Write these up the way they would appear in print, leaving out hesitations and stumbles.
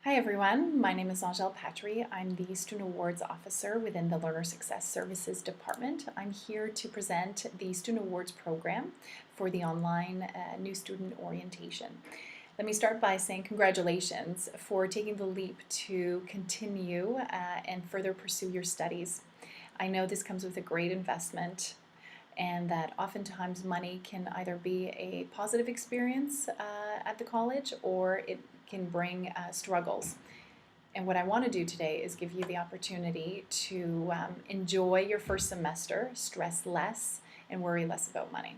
Hi everyone, my name is Angèle Patry. I'm the Student Awards Officer within the Learner Success Services Department. I'm here to present the Student Awards program for the online new student orientation. Let me start by saying congratulations for taking the leap to continue and further pursue your studies. I know this comes with a great investment, and that oftentimes money can either be a positive experience at the college or it can bring struggles. And what I want to do today is give you the opportunity to enjoy your first semester, stress less, and worry less about money.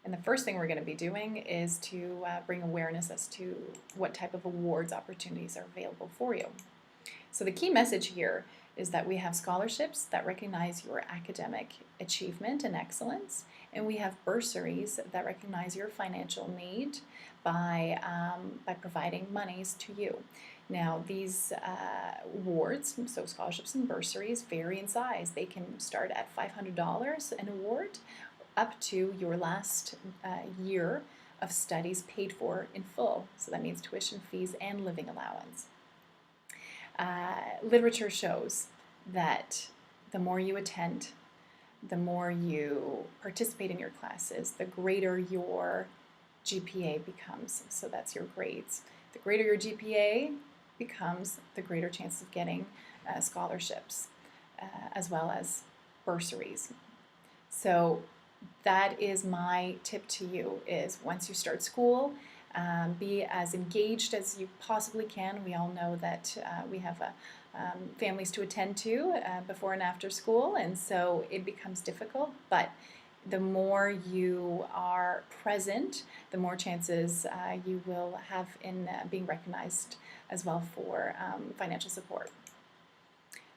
And the first thing we're going to be doing is to bring awareness as to what type of awards opportunities are available for you. So the key message here is that we have scholarships that recognize your academic achievement and excellence, and we have bursaries that recognize your financial need by providing monies to you. Now these awards, so scholarships and bursaries, vary in size. They can start at $500 an award up to your last year of studies paid for in full. So that means tuition fees and living allowance. Literature shows that the more you attend, the more you participate in your classes, the greater your GPA becomes. So that's your grades. The greater your GPA becomes, the greater chance of getting scholarships as well as bursaries. So that is my tip to you, is once you start school, be as engaged as you possibly can. We all know that we have families to attend to before and after school, and so it becomes difficult, but the more you are present, the more chances you will have in being recognized as well for financial support.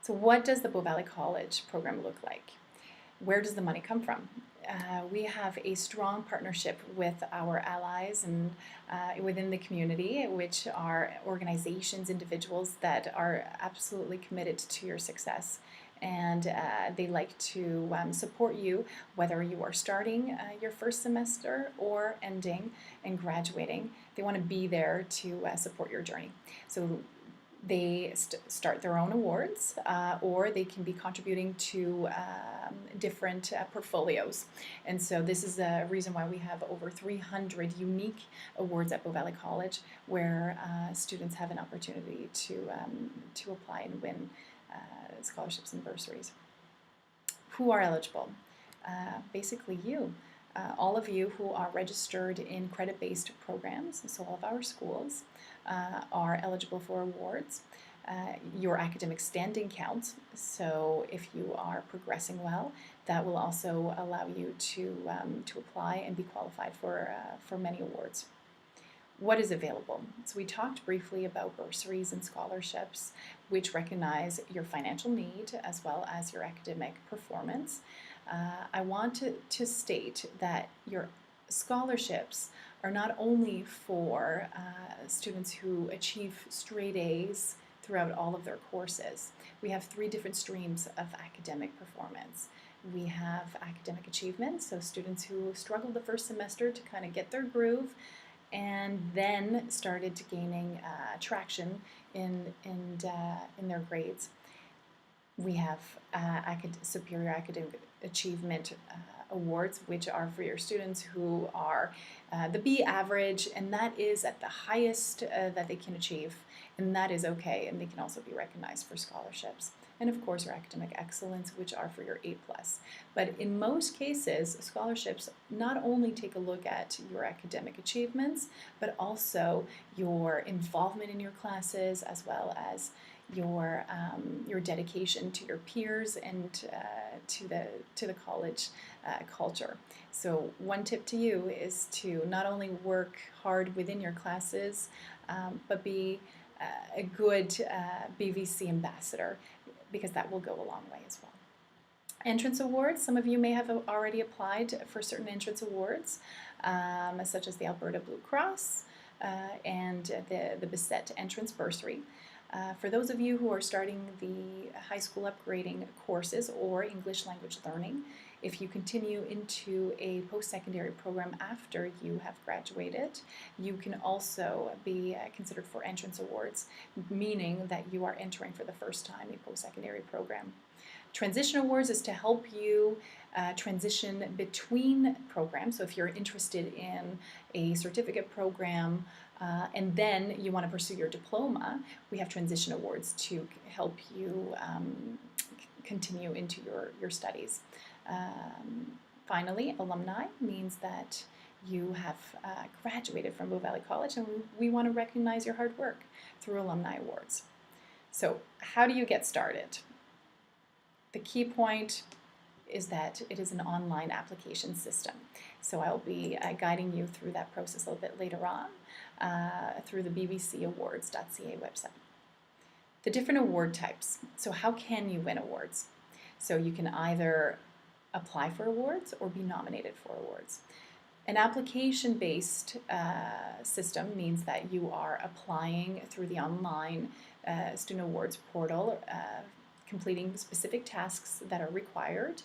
So what does the Bow Valley College program look like? Where does the money come from? We have a strong partnership with our allies and within the community, which are organizations, individuals that are absolutely committed to your success. And they like to support you, whether you are starting your first semester or ending and graduating. They want to be there to support your journey. So they start their own awards, or they can be contributing to different portfolios. And so this is a reason why we have over 300 unique awards at Bow Valley College, where students have an opportunity to apply and win scholarships and bursaries. Who are eligible? Basically you. All of you who are registered in credit-based programs, so all of our schools are eligible for awards. Your academic standing counts, so if you are progressing well, that will also allow you to apply and be qualified for many awards. What is available? So we talked briefly about bursaries and scholarships, which recognize your financial need as well as your academic performance. I want to state that your scholarships are not only for students who achieve straight A's throughout all of their courses. We have 3 different streams of academic performance. We have academic achievement, so students who struggled the first semester to kind of get their groove and then started gaining traction in their grades. We have superior academic achievement awards, which are for your students who are the B average, and that is at the highest that they can achieve, and that is okay, and they can also be recognized for scholarships. And of course your academic excellence, which are for your A+. But in most cases, scholarships not only take a look at your academic achievements, but also your involvement in your classes, as well as your dedication to your peers and to the college culture. So one tip to you is to not only work hard within your classes, but be a good BVC ambassador, because that will go a long way as well. Entrance awards, some of you may have already applied for certain entrance awards, such as the Alberta Blue Cross and the Bissett Entrance Bursary. For those of you who are starting the high school upgrading courses or English language learning, If you continue into a post-secondary program after you have graduated, you can also be considered for entrance awards, meaning that you are entering for the first time a post-secondary program. Transition awards is to help you transition between programs. So if you're interested in a certificate program and then you want to pursue your diploma, we have transition awards to help you continue into your studies. Finally, alumni means that you have graduated from Bow Valley College, and we want to recognize your hard work through alumni awards. So how do you get started? The key point is that it is an online application system. So I'll be guiding you through that process a little bit later on through the bbcawards.ca website. The different award types. So how can you win awards? So you can either apply for awards or be nominated for awards. An application-based system means that you are applying through the online Student Awards portal, completing specific tasks that are required,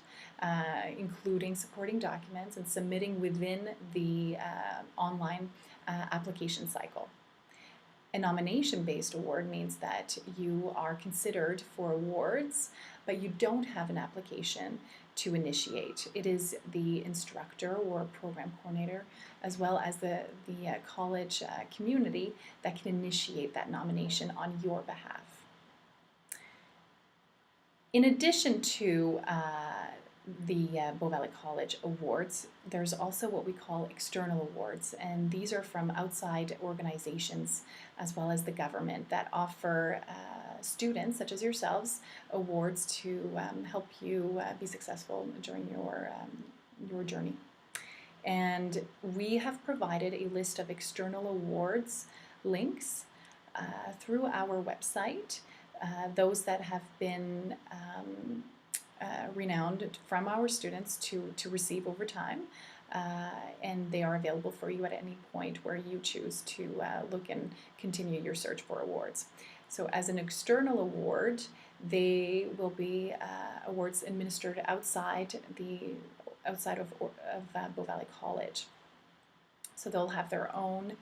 including supporting documents and submitting within the online application cycle. A nomination-based award means that you are considered for awards, but you don't have an application to initiate. It is the instructor or program coordinator, as well as the college community, that can initiate that nomination on your behalf. In addition to the Bow Valley College awards, there's also what we call external awards, and these are from outside organizations as well as the government that offer students such as yourselves awards to help you be successful during your journey. And we have provided a list of external awards links through our website, those that have been renowned from our students to receive over time, and they are available for you at any point where you choose to look and continue your search for awards. So as an external award, they will be awards administered outside of Bow Valley College. So they'll have their own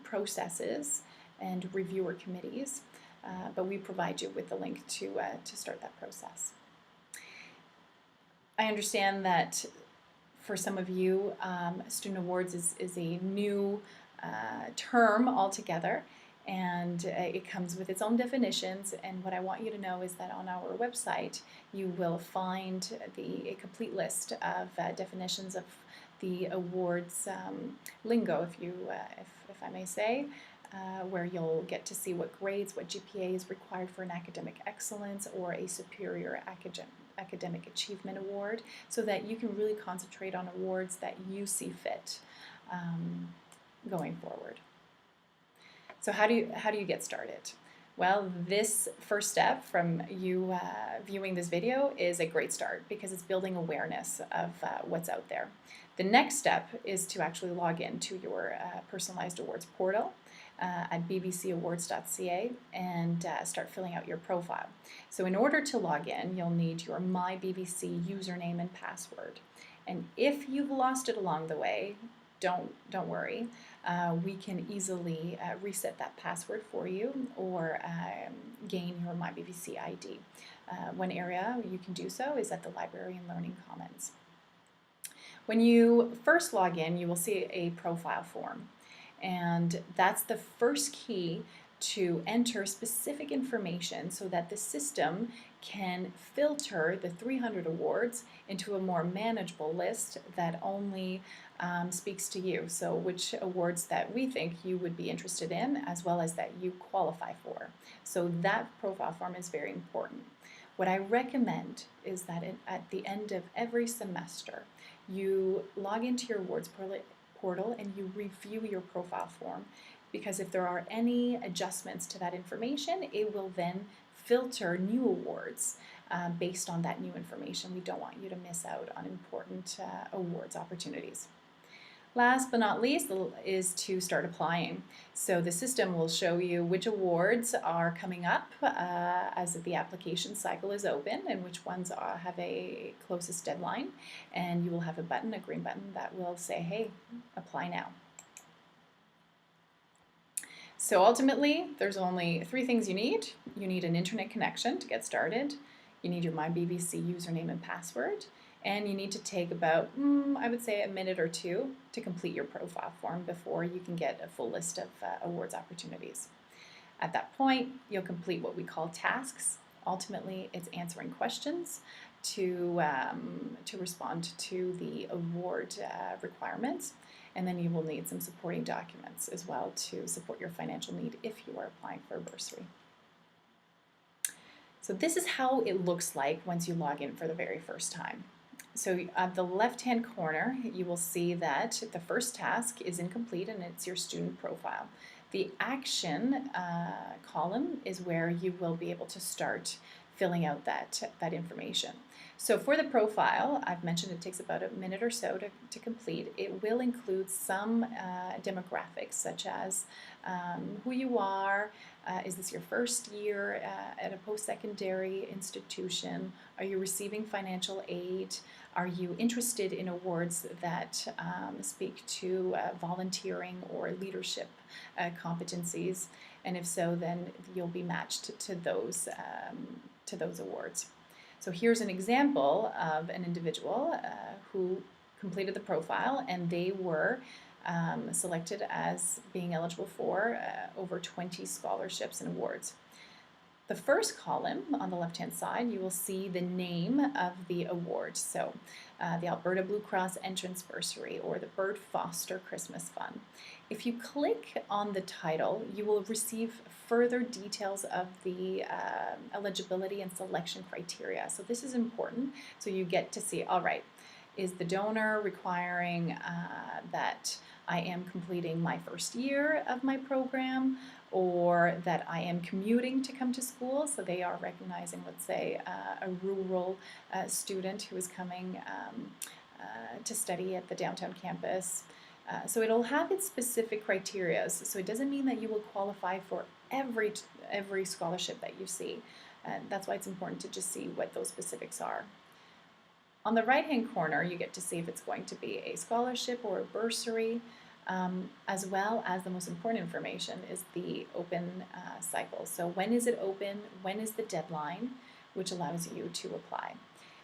processes and reviewer committees, but we provide you with the link to start that process. I understand that for some of you, Student Awards is a new term altogether, and it comes with its own definitions. And what I want you to know is that on our website, you will find a complete list of definitions of the awards lingo, if I may say, where you'll get to see what grades, what GPA is required for an academic excellence or a superior academic achievement award, so that you can really concentrate on awards that you see fit going forward. So how do you get started? Well, this first step from you viewing this video is a great start, because it's building awareness of what's out there. The next step is to actually log in to your personalized awards portal at bbcawards.ca and start filling out your profile. So in order to log in, you'll need your MyBBC username and password. And if you've lost it along the way, don't worry. We can easily reset that password for you, or gain your MyBBC ID. One area you can do so is at the Library and Learning Commons. When you first log in, you will see a profile form, and that's the first key to enter specific information so that the system can filter the 300 awards into a more manageable list that only speaks to you. So which awards that we think you would be interested in, as well as that you qualify for. So that profile form is very important. What I recommend is that at the end of every semester, you log into your awards portal and you review your profile form, because if there are any adjustments to that information, it will then filter new awards based on that new information. We don't want you to miss out on important awards opportunities. Last but not least is to start applying. So the system will show you which awards are coming up as the application cycle is open and which ones have a closest deadline. And you will have a button, a green button, that will say, hey, apply now. So ultimately, there's only 3 things you need. You need an internet connection to get started. You need your MyBBC username and password. And you need to take about, I would say, a minute or 2 to complete your profile form before you can get a full list of awards opportunities. At that point, you'll complete what we call tasks. Ultimately, it's answering questions to respond to the award requirements. And then you will need some supporting documents as well to support your financial need if you are applying for a bursary. So this is how it looks like once you log in for the very first time. So at the left-hand corner, you will see that the first task is incomplete and it's your student profile. The action column is where you will be able to start filling out that information. So for the profile, I've mentioned it takes about a minute or so to complete. It will include some demographics such as who you are, is this your first year at a post-secondary institution, are you receiving financial aid, are you interested in awards that speak to volunteering or leadership competencies, and if so, then you'll be matched to those awards. So here's an example of an individual who completed the profile, and they were selected as being eligible for over 20 scholarships and awards. The first column on the left-hand side, you will see the name of the award. So the Alberta Blue Cross Entrance Bursary or the Bird Foster Christmas Fund. If you click on the title, you will receive further details of the eligibility and selection criteria. So this is important. So you get to see, all right, is the donor requiring that I am completing my first year of my program, or that I am commuting to come to school? So they are recognizing, let's say, a rural student who is coming to study at the downtown campus. So it'll have its specific criteria. So it doesn't mean that you will qualify for every scholarship that you see. That's why it's important to just see what those specifics are. On the right-hand corner, you get to see if it's going to be a scholarship or a bursary, as well as the most important information is the open cycle. So when is it open? When is the deadline? Which allows you to apply.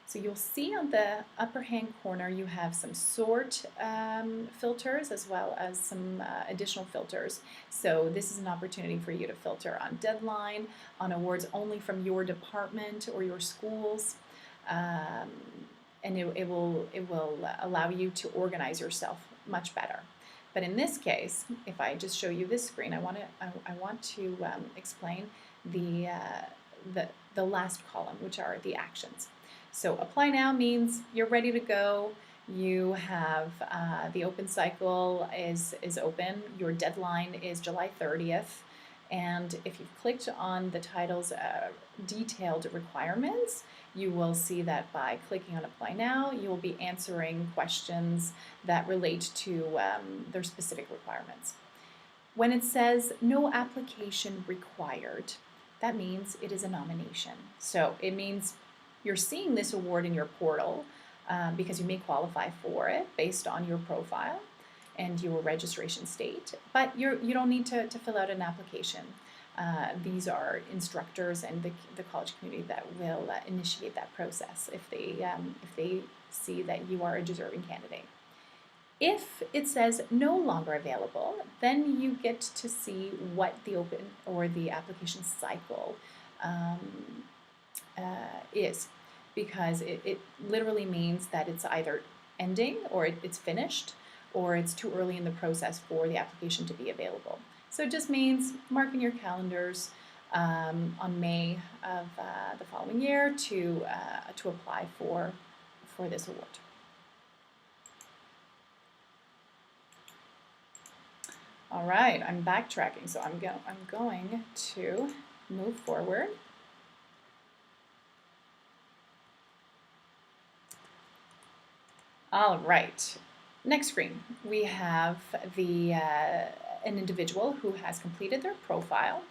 So you'll see on the upper hand corner you have some sort filters as well as some additional filters. So this is an opportunity for you to filter on deadline, on awards only from your department or your schools. And it will allow you to organize yourself much better. But in this case, if I just show you this screen, I want to explain the last column, which are the actions. So apply now means you're ready to go. You have the open cycle is open. Your deadline is July 30th. And if you've clicked on the title's detailed requirements, you will see that by clicking on Apply Now, you will be answering questions that relate to their specific requirements. When it says no application required, that means it is a nomination. So it means you're seeing this award in your portal because you may qualify for it based on your profile and your registration state, but you don't need to fill out an application. These are instructors and the college community that will initiate that process if they see that you are a deserving candidate. If it says no longer available, then you get to see what the open or the application cycle is, because it literally means that it's either ending or it's finished, or it's too early in the process for the application to be available. So it just means mark in your calendars on May of the following year to apply for this award. All right, I'm backtracking, so I'm going to move forward. All right. Next screen, we have an individual who has completed their profile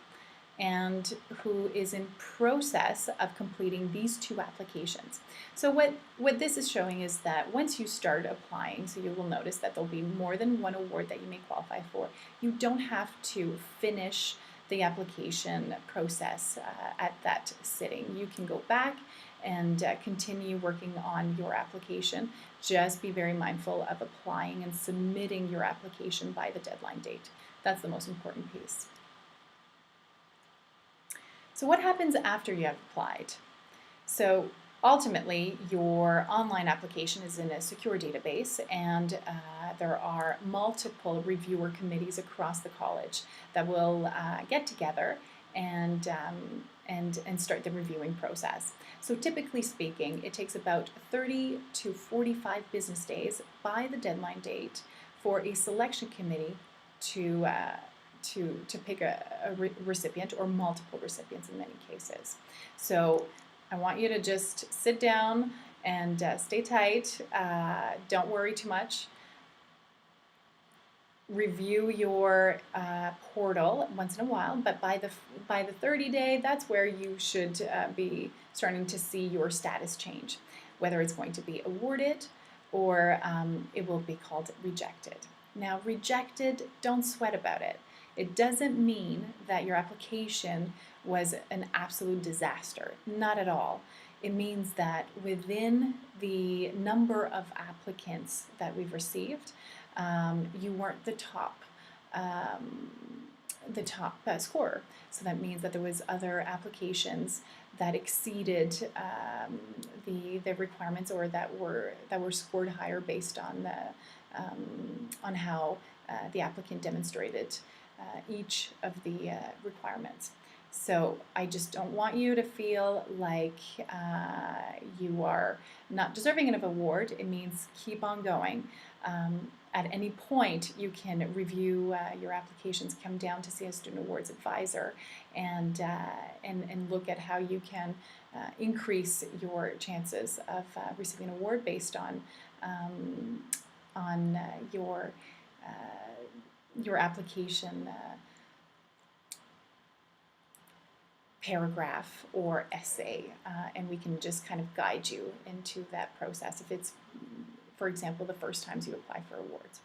and who is in process of completing these two applications. So what this is showing is that once you start applying, so you will notice that there'll be more than one award that you may qualify for. You don't have to finish the application process at that sitting. You can go back and continue working on your application. Just be very mindful of applying and submitting your application by the deadline date. That's the most important piece. So what happens after you have applied? So ultimately, your online application is in a secure database, and there are multiple reviewer committees across the college that will get together and start the reviewing process. So typically speaking, it takes about 30 to 45 business days by the deadline date for a selection committee to pick a recipient, or multiple recipients in many cases. So I want you to just sit down and stay tight. Don't worry too much. Review your portal once in a while, but by the 30-day, that's where you should be starting to see your status change, whether it's going to be awarded or it will be called rejected. Now, rejected, don't sweat about it. It doesn't mean that your application was an absolute disaster. Not at all. It means that within the number of applicants that we've received, you weren't the top scorer. So that means that there was other applications that exceeded the requirements, or that were scored higher based on how the applicant demonstrated each of the requirements. So I just don't want you to feel like you are not deserving of an award. It means keep on going. At any point, you can review your applications, come down to see a Student Awards advisor, and look at how you can increase your chances of receiving an award based on your application paragraph or essay, and we can just kind of guide you into that process if it's, for example, the first times you apply for awards.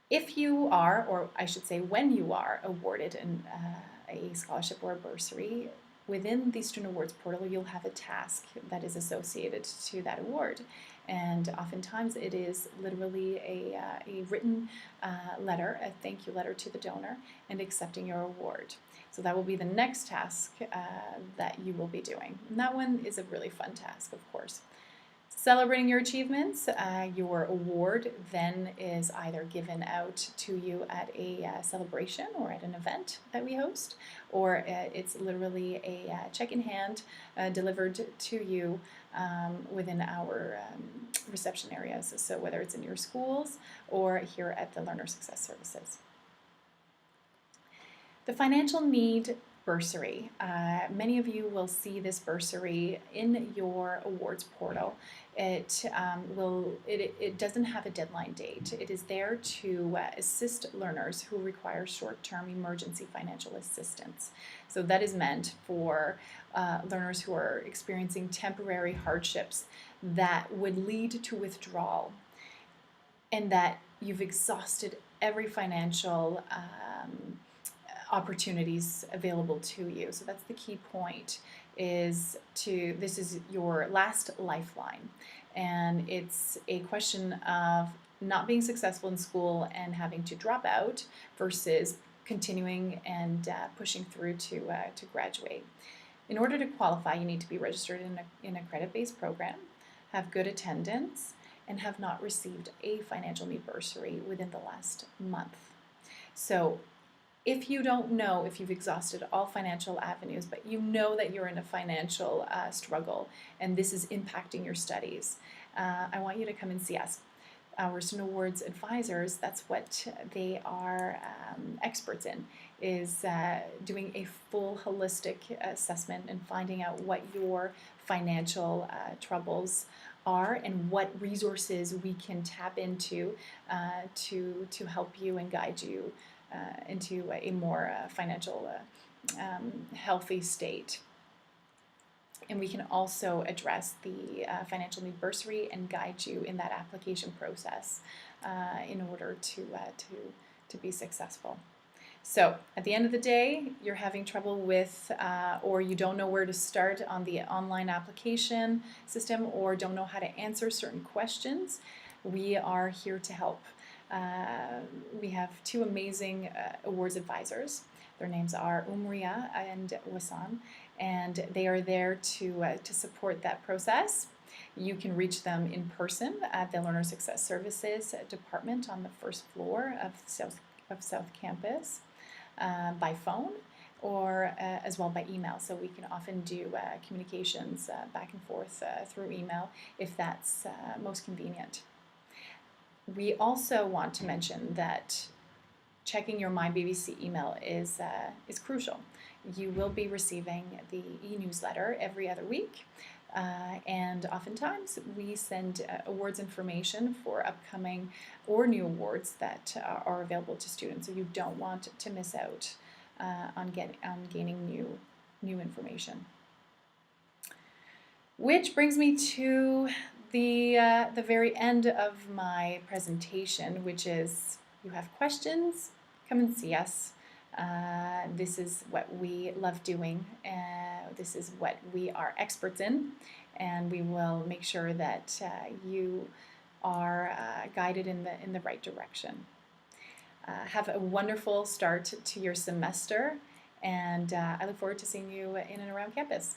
If you are, or I should say when you are awarded a scholarship or a bursary, within the Student Awards portal, you'll have a task that is associated to that award. And oftentimes it is literally a written letter, a thank you letter to the donor, and accepting your award. So that will be the next task that you will be doing. And that one is a really fun task, of course. Celebrating your achievements, your award then is either given out to you at a celebration or at an event that we host, or it's literally a check in hand delivered to you within our reception areas. So whether it's in your schools or here at the Learner Success Services. The financial need bursary. Many of you will see this bursary in your awards portal. It doesn't have a deadline date. It is there to assist learners who require short-term emergency financial assistance. So that is meant for learners who are experiencing temporary hardships that would lead to withdrawal, and that you've exhausted every financial opportunities available to you. So that's the key point, this is your last lifeline. And it's a question of not being successful in school and having to drop out versus continuing and pushing through to graduate. In order to qualify, you need to be registered in a credit-based program, have good attendance, and have not received a financial need bursary within the last month. So if you don't know if you've exhausted all financial avenues, but you know that you're in a financial struggle and this is impacting your studies, I want you to come and see us. Our Student Awards advisors, that's what they are experts in, is doing a full holistic assessment and finding out what your financial troubles are and what resources we can tap into to help you and guide you into a more financial healthy state. And we can also address the financial need bursary and guide you in that application process in order to be successful. So at the end of the day, you're having trouble with or you don't know where to start on the online application system or don't know how to answer certain questions, we are here to help. We have two amazing awards advisors. Their names are Umria and Wasan, and they are there to support that process. You can reach them in person at the Learner Success Services Department on the first floor of South Campus, by phone or as well by email. So we can often do communications back and forth through email if that's most convenient. We also want to mention that checking your MyBBC email is crucial. You will be receiving the e-newsletter every other week, and oftentimes we send awards information for upcoming or new awards that are available to students. So you don't want to miss out on gaining new information. Which brings me to the very end of my presentation, which is you have questions, come and see us. This is what we love doing. This is what we are experts in, and we will make sure that you are guided in the right direction. Have a wonderful start to your semester, and I look forward to seeing you in and around campus.